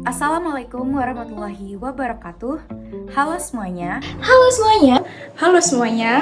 Assalamualaikum warahmatullahi wabarakatuh. Halo semuanya. Halo semuanya. Halo semuanya.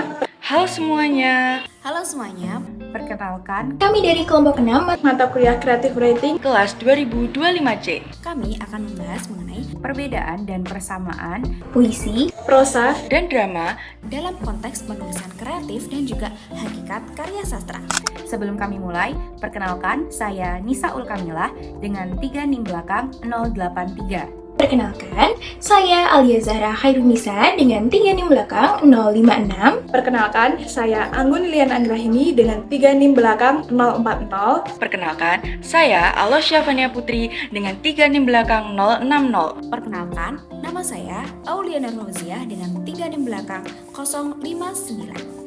Halo semuanya. Halo semuanya. Perkenalkan, Kami dari kelompok 6 Mata kuliah Creative Writing Kelas 2025C. kami akan membahas mengenai perbedaan dan persamaan puisi, prosa, Dan drama. dalam konteks penulisan kreatif dan juga hakikat karya sastra. Sebelum kami mulai, perkenalkan saya Nisa Ulkamilah dengan 3 NIM belakang 083. Perkenalkan, saya Alia Zahra Khairunisa dengan 3 NIM belakang 056. perkenalkan saya Anggun Lilian Anggrahini dengan 3 NIM belakang 040. Perkenalkan, saya Alosya Fania Putri dengan 3 NIM belakang 060. Perkenalkan, nama saya Auliana Roziah dengan 3 NIM belakang 059.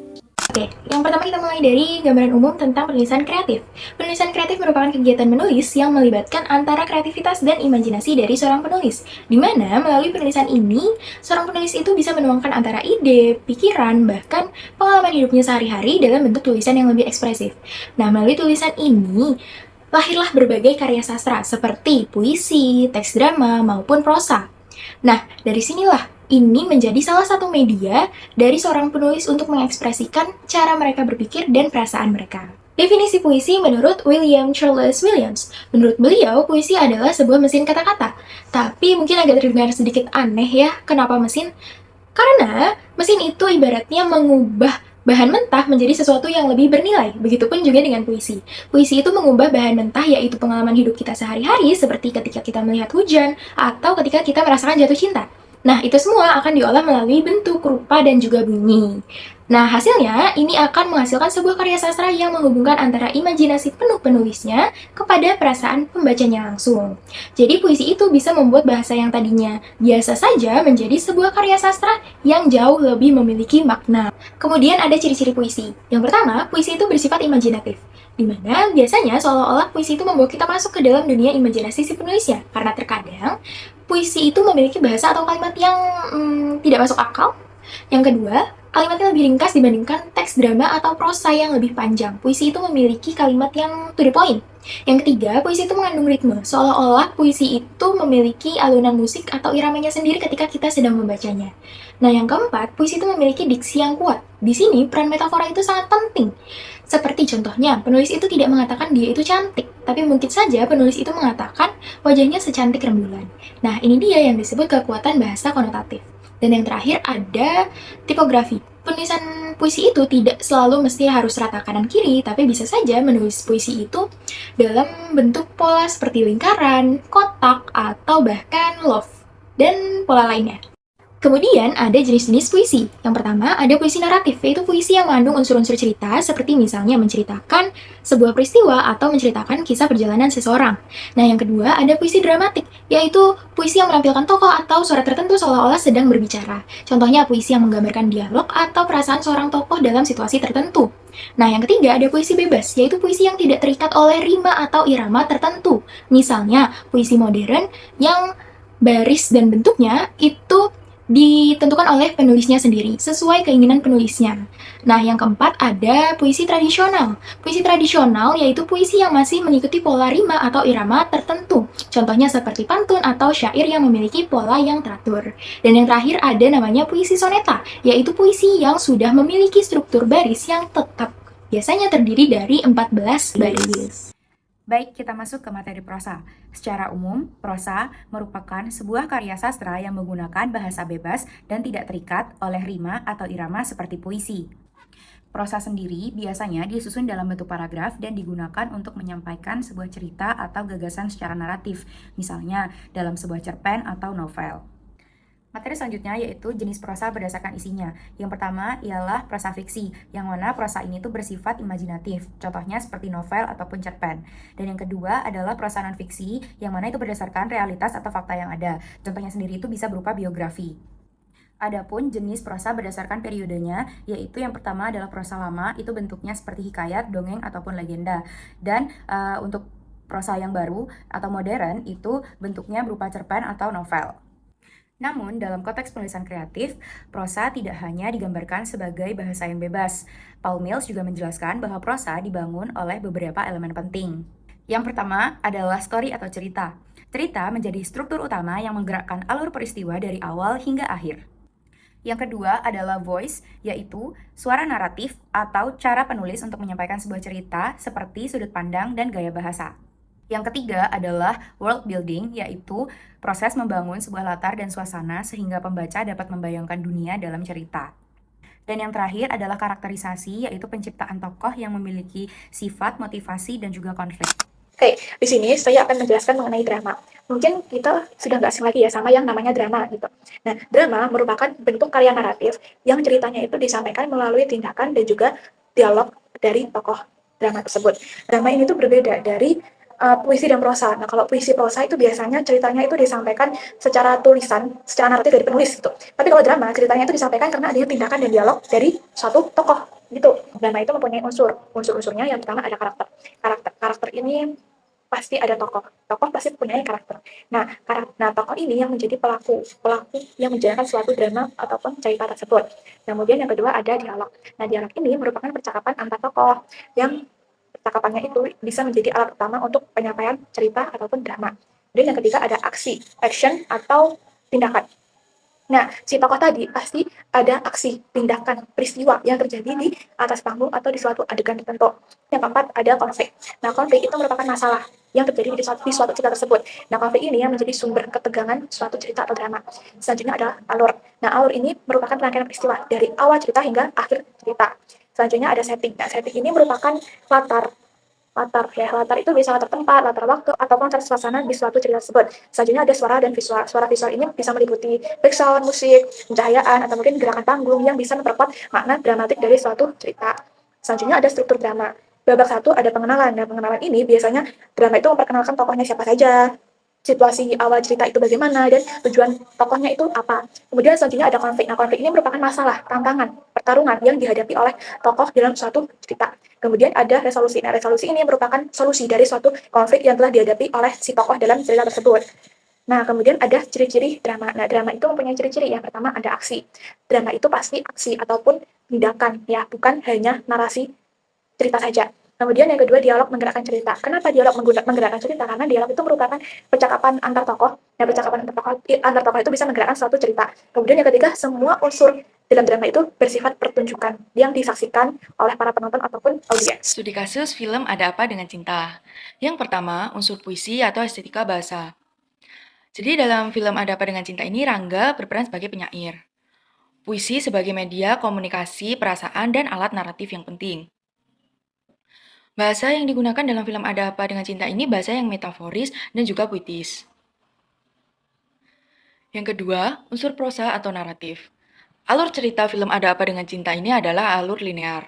Oke, yang pertama kita mulai dari gambaran umum tentang penulisan kreatif. Penulisan kreatif merupakan kegiatan menulis yang melibatkan antara kreativitas dan imajinasi dari seorang penulis, di mana melalui penulisan ini, seorang penulis itu bisa menuangkan antara ide, pikiran, bahkan pengalaman hidupnya sehari-hari dalam bentuk tulisan yang lebih ekspresif. Nah, melalui tulisan ini, lahirlah berbagai karya sastra seperti puisi, teks drama, maupun prosa. Nah, dari sinilah ini menjadi salah satu media dari seorang penulis untuk mengekspresikan cara mereka berpikir dan perasaan mereka. Definisi puisi menurut William Charles Williams. Menurut beliau, puisi adalah sebuah mesin kata-kata. Tapi mungkin agak terdengar sedikit aneh ya, kenapa mesin? Karena mesin itu ibaratnya mengubah bahan mentah menjadi sesuatu yang lebih bernilai. Begitupun juga dengan puisi. Puisi itu mengubah bahan mentah yaitu pengalaman hidup kita sehari-hari seperti ketika kita melihat hujan atau ketika kita merasakan jatuh cinta. Nah, itu semua akan diolah melalui bentuk, rupa, dan juga bunyi. Nah, hasilnya ini akan menghasilkan sebuah karya sastra yang menghubungkan antara imajinasi penuh penulisnya kepada perasaan pembacanya langsung. Jadi, puisi itu bisa membuat bahasa yang tadinya biasa saja menjadi sebuah karya sastra yang jauh lebih memiliki makna. Kemudian ada ciri-ciri puisi. Yang pertama, puisi itu bersifat imajinatif, di mana biasanya seolah-olah puisi itu membawa kita masuk ke dalam dunia imajinasi si penulisnya. Karena terkadang, puisi itu memiliki bahasa atau kalimat yang tidak masuk akal. Yang kedua, kalimatnya lebih ringkas dibandingkan teks drama atau prosa yang lebih panjang. Puisi itu memiliki kalimat yang to the point. Yang ketiga, puisi itu mengandung ritme, seolah-olah puisi itu memiliki alunan musik atau iramanya sendiri ketika kita sedang membacanya. Nah, yang keempat, puisi itu memiliki diksi yang kuat. Di sini, peran metafora itu sangat penting. Seperti contohnya, penulis itu tidak mengatakan dia itu cantik, tapi mungkin saja penulis itu mengatakan wajahnya secantik rembulan. Nah, ini dia yang disebut kekuatan bahasa konotatif. Dan yang terakhir ada tipografi. Penulisan puisi itu tidak selalu mesti harus rata kanan kiri, tapi bisa saja menulis puisi itu dalam bentuk pola seperti lingkaran, kotak, atau bahkan love, dan pola lainnya. Kemudian ada jenis-jenis puisi. Yang pertama ada puisi naratif, yaitu puisi yang mengandung unsur-unsur cerita seperti misalnya menceritakan sebuah peristiwa atau menceritakan kisah perjalanan seseorang. Nah, yang kedua ada puisi dramatik, yaitu puisi yang menampilkan tokoh atau suara tertentu seolah-olah sedang berbicara. Contohnya puisi yang menggambarkan dialog atau perasaan seorang tokoh dalam situasi tertentu. Nah, yang ketiga ada puisi bebas, yaitu puisi yang tidak terikat oleh rima atau irama tertentu. Misalnya puisi modern yang baris dan bentuknya itu ditentukan oleh penulisnya sendiri, sesuai keinginan penulisnya. Nah, yang keempat ada puisi tradisional. Puisi tradisional yaitu puisi yang masih mengikuti pola rima atau irama tertentu. Contohnya seperti pantun atau syair yang memiliki pola yang teratur. Dan yang terakhir ada namanya puisi soneta, yaitu puisi yang sudah memiliki struktur baris yang tetap. Biasanya terdiri dari 14 baris. Baik, kita masuk ke materi prosa. Secara umum, prosa merupakan sebuah karya sastra yang menggunakan bahasa bebas dan tidak terikat oleh rima atau irama seperti puisi. Prosa sendiri biasanya disusun dalam bentuk paragraf dan digunakan untuk menyampaikan sebuah cerita atau gagasan secara naratif, misalnya dalam sebuah cerpen atau novel. Materi selanjutnya yaitu jenis prosa berdasarkan isinya. Yang pertama ialah prosa fiksi, yang mana prosa ini tuh bersifat imajinatif, contohnya seperti novel ataupun cerpen. Dan yang kedua adalah prosa non-fiksi, yang mana itu berdasarkan realitas atau fakta yang ada. Contohnya sendiri itu bisa berupa biografi. Adapun jenis prosa berdasarkan periodenya, yaitu yang pertama adalah prosa lama, itu bentuknya seperti hikayat, dongeng, ataupun legenda. Dan untuk prosa yang baru atau modern, itu bentuknya berupa cerpen atau novel. Namun, dalam konteks penulisan kreatif, prosa tidak hanya digambarkan sebagai bahasa yang bebas. Paul Mills juga menjelaskan bahwa prosa dibangun oleh beberapa elemen penting. Yang pertama adalah story atau cerita. Cerita menjadi struktur utama yang menggerakkan alur peristiwa dari awal hingga akhir. Yang kedua adalah voice, yaitu suara naratif atau cara penulis untuk menyampaikan sebuah cerita seperti sudut pandang dan gaya bahasa. Yang ketiga adalah world building, yaitu proses membangun sebuah latar dan suasana sehingga pembaca dapat membayangkan dunia dalam cerita. Dan yang terakhir adalah karakterisasi, yaitu penciptaan tokoh yang memiliki sifat, motivasi, dan juga konflik. Oke, di sini saya akan menjelaskan mengenai drama. Mungkin kita sudah nggak asing lagi ya sama yang namanya drama gitu. Nah, drama merupakan bentuk karya naratif yang ceritanya itu disampaikan melalui tindakan dan juga dialog dari tokoh drama tersebut. Drama ini tuh berbeda dari puisi dan prosa. Nah, kalau puisi prosa itu biasanya ceritanya itu disampaikan secara tulisan, secara naratif dari penulis gitu. Tapi kalau drama, ceritanya itu disampaikan karena adanya tindakan dan dialog dari suatu tokoh gitu. Drama itu mempunyai unsur-unsurnya yang pertama ada karakter. Karakter ini pasti ada tokoh. Tokoh pasti punya karakter. Nah, tokoh ini yang menjadi pelaku yang menjalankan suatu drama ataupun cerita tersebut. Kemudian yang kedua ada dialog. Nah, dialog ini merupakan percakapan antar tokoh yang percakapannya itu bisa menjadi alat utama untuk penyampaian cerita ataupun drama. Dan yang ketiga ada aksi, action atau tindakan. Nah, si tokoh tadi pasti ada aksi, tindakan, peristiwa yang terjadi di atas panggung atau di suatu adegan tertentu. Yang keempat ada konflik. Nah, konflik itu merupakan masalah yang terjadi di suatu cerita tersebut. Nah, konflik ini yang menjadi sumber ketegangan suatu cerita atau drama. Selanjutnya adalah alur. Nah, alur ini merupakan rangkaian peristiwa dari awal cerita hingga akhir cerita. Selanjutnya ada setting. Nah, setting ini merupakan latar itu bisa latar tempat, latar waktu, ataupun latar suasana di suatu cerita tersebut. Selanjutnya ada suara dan visual. Suara visual ini bisa meliputi background, musik, pencahayaan, atau mungkin gerakan panggung yang bisa memperkuat makna dramatik dari suatu cerita. Selanjutnya ada struktur drama. Babak satu ada pengenalan. Nah, pengenalan ini biasanya drama itu memperkenalkan tokohnya siapa saja, situasi awal cerita itu bagaimana, dan tujuan tokohnya itu apa. Kemudian selanjutnya ada konflik. Nah, konflik ini merupakan masalah, tantangan, pertarungan yang dihadapi oleh tokoh dalam suatu cerita. Kemudian ada resolusi. Nah, resolusi ini merupakan solusi dari suatu konflik yang telah dihadapi oleh si tokoh dalam cerita tersebut. Nah, kemudian ada ciri-ciri drama. Nah, drama itu mempunyai ciri-ciri. Yang pertama ada aksi. Drama itu pasti aksi ataupun tindakan, ya, bukan hanya narasi cerita saja. Kemudian yang kedua, dialog menggerakkan cerita. Kenapa dialog menggerakkan cerita? Karena dialog itu merupakan percakapan antar tokoh. Dan percakapan antar tokoh itu bisa menggerakkan suatu cerita. Kemudian yang ketiga, semua unsur dalam drama itu bersifat pertunjukan yang disaksikan oleh para penonton ataupun audiens. Studi kasus film Ada Apa Dengan Cinta. Yang pertama, unsur puisi atau estetika bahasa. Jadi dalam film Ada Apa Dengan Cinta ini, Rangga berperan sebagai penyair. Puisi sebagai media komunikasi, perasaan, dan alat naratif yang penting. Bahasa yang digunakan dalam film Ada Apa Dengan Cinta ini bahasa yang metaforis dan juga puitis. Yang kedua, unsur prosa atau naratif. Alur cerita film Ada Apa Dengan Cinta ini adalah alur linear.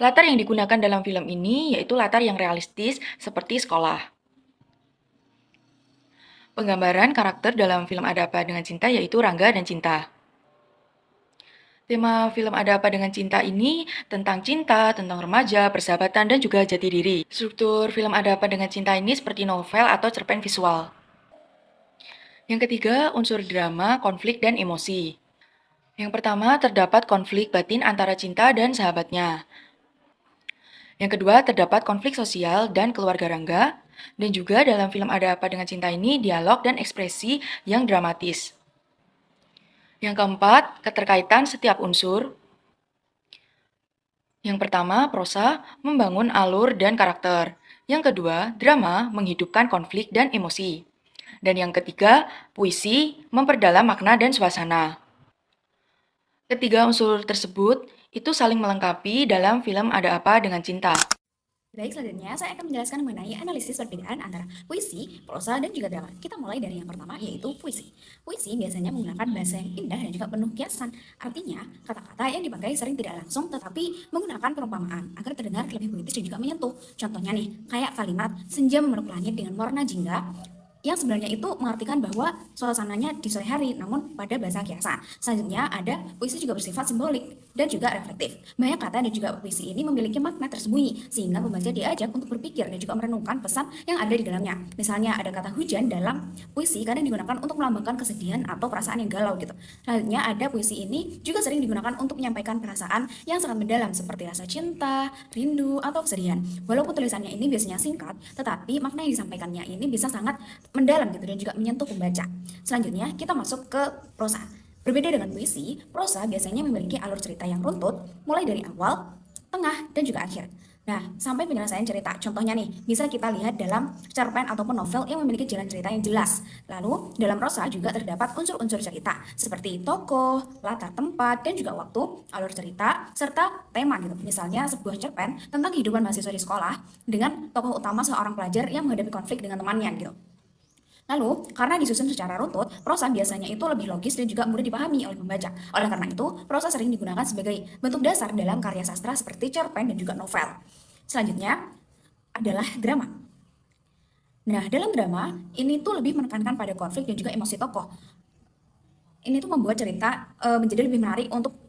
Latar yang digunakan dalam film ini yaitu latar yang realistis seperti sekolah. Penggambaran karakter dalam film Ada Apa Dengan Cinta yaitu Rangga dan Cinta. Tema film Ada Apa Dengan Cinta ini tentang cinta, tentang remaja, persahabatan, dan juga jati diri. Struktur film Ada Apa Dengan Cinta ini seperti novel atau cerpen visual. Yang ketiga, unsur drama, konflik, dan emosi. Yang pertama, terdapat konflik batin antara cinta dan sahabatnya. Yang kedua, terdapat konflik sosial dan keluarga Rangga. Dan juga dalam film Ada Apa Dengan Cinta ini, dialog dan ekspresi yang dramatis. Yang keempat, keterkaitan setiap unsur. Yang pertama, prosa membangun alur dan karakter. Yang kedua, drama menghidupkan konflik dan emosi. Dan yang ketiga, puisi memperdalam makna dan suasana. Ketiga unsur tersebut itu saling melengkapi dalam film Ada Apa Dengan Cinta. Baik, selanjutnya saya akan menjelaskan mengenai analisis perbedaan antara puisi, prosa, dan juga drama. Kita mulai dari yang pertama, yaitu puisi. Puisi biasanya menggunakan bahasa yang indah dan juga penuh kiasan. Artinya, kata-kata yang dipakai sering tidak langsung tetapi menggunakan perumpamaan agar terdengar lebih puitis dan juga menyentuh. Contohnya nih, kayak kalimat senja memeluk langit dengan warna jingga. yang sebenarnya itu mengartikan bahwa suasananya di sore hari, namun pada bahasa kiasan. Selanjutnya ada puisi juga bersifat simbolik dan juga reflektif. Banyak kata dan juga puisi ini memiliki makna tersembunyi, sehingga pembaca diajak untuk berpikir dan juga merenungkan pesan yang ada di dalamnya. Misalnya ada kata hujan dalam puisi kadang digunakan untuk melambangkan kesedihan atau perasaan yang galau gitu. Selanjutnya ada puisi ini juga sering digunakan untuk menyampaikan perasaan yang sangat mendalam seperti rasa cinta, rindu, atau kesedihan. Walaupun tulisannya ini biasanya singkat, tetapi makna yang disampaikannya ini bisa sangat mendalam gitu dan juga menyentuh pembaca. Selanjutnya kita masuk ke prosa. Berbeda dengan puisi, prosa biasanya memiliki alur cerita yang runtut, mulai dari awal, tengah, dan juga akhir. Nah, sampai penyelesaian cerita. Contohnya nih, bisa kita lihat dalam cerpen ataupun novel yang memiliki jalan cerita yang jelas. Lalu, dalam prosa juga terdapat unsur-unsur cerita, seperti tokoh, latar tempat, dan juga waktu, alur cerita, serta tema gitu. Misalnya sebuah cerpen tentang kehidupan mahasiswa di sekolah dengan tokoh utama seorang pelajar yang menghadapi konflik dengan temannya gitu. Lalu, karena disusun secara runtut, prosa biasanya itu lebih logis dan juga mudah dipahami oleh pembaca. Oleh karena itu, prosa sering digunakan sebagai bentuk dasar dalam karya sastra seperti cerpen dan juga novel. Selanjutnya adalah drama. Nah, dalam drama, ini tuh lebih menekankan pada konflik dan juga emosi tokoh. Ini tuh membuat cerita menjadi lebih menarik untuk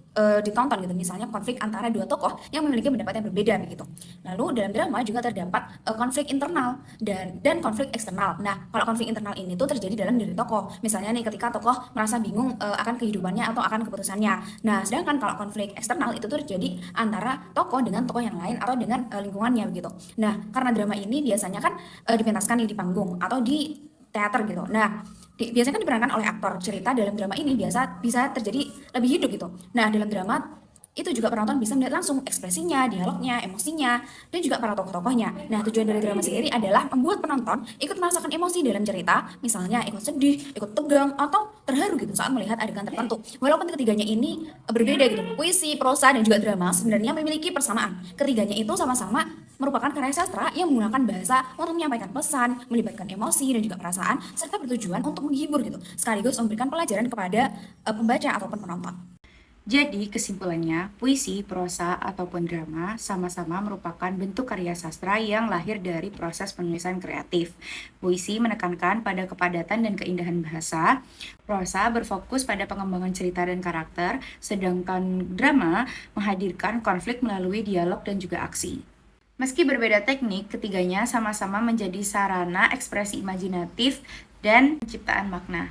ditonton gitu. Misalnya konflik antara dua tokoh yang memiliki pendapat yang berbeda begitu. Lalu dalam drama juga terdapat konflik internal dan konflik eksternal. Nah, kalau konflik internal ini tuh terjadi dalam diri tokoh. Misalnya nih ketika tokoh merasa bingung akan kehidupannya atau akan keputusannya. Nah, sedangkan kalau konflik eksternal itu tuh terjadi antara tokoh dengan tokoh yang lain atau dengan lingkungannya begitu. Nah, karena drama ini biasanya kan dipentaskan nih di panggung atau di teater gitu. Nah, biasanya kan diperankan oleh aktor. Cerita dalam drama ini bisa terjadi lebih hidup gitu. Nah, dalam drama itu juga penonton bisa melihat langsung ekspresinya, dialognya, emosinya, dan juga para tokoh-tokohnya. Nah, tujuan dari drama sendiri adalah membuat penonton ikut merasakan emosi dalam cerita, misalnya ikut sedih, ikut tegang, atau terharu gitu saat melihat adegan tertentu. Walaupun ketiganya ini berbeda gitu, puisi, prosa, dan juga drama sebenarnya memiliki persamaan. Ketiganya itu sama-sama merupakan karya sastra yang menggunakan bahasa untuk menyampaikan pesan, melibatkan emosi dan juga perasaan, serta bertujuan untuk menghibur gitu, sekaligus memberikan pelajaran kepada pembaca ataupun penonton. Jadi, kesimpulannya, puisi, prosa, ataupun drama sama-sama merupakan bentuk karya sastra yang lahir dari proses penulisan kreatif. Puisi menekankan pada kepadatan dan keindahan bahasa, prosa berfokus pada pengembangan cerita dan karakter, sedangkan drama menghadirkan konflik melalui dialog dan juga aksi. Meski berbeda teknik, ketiganya sama-sama menjadi sarana ekspresi imajinatif dan penciptaan makna.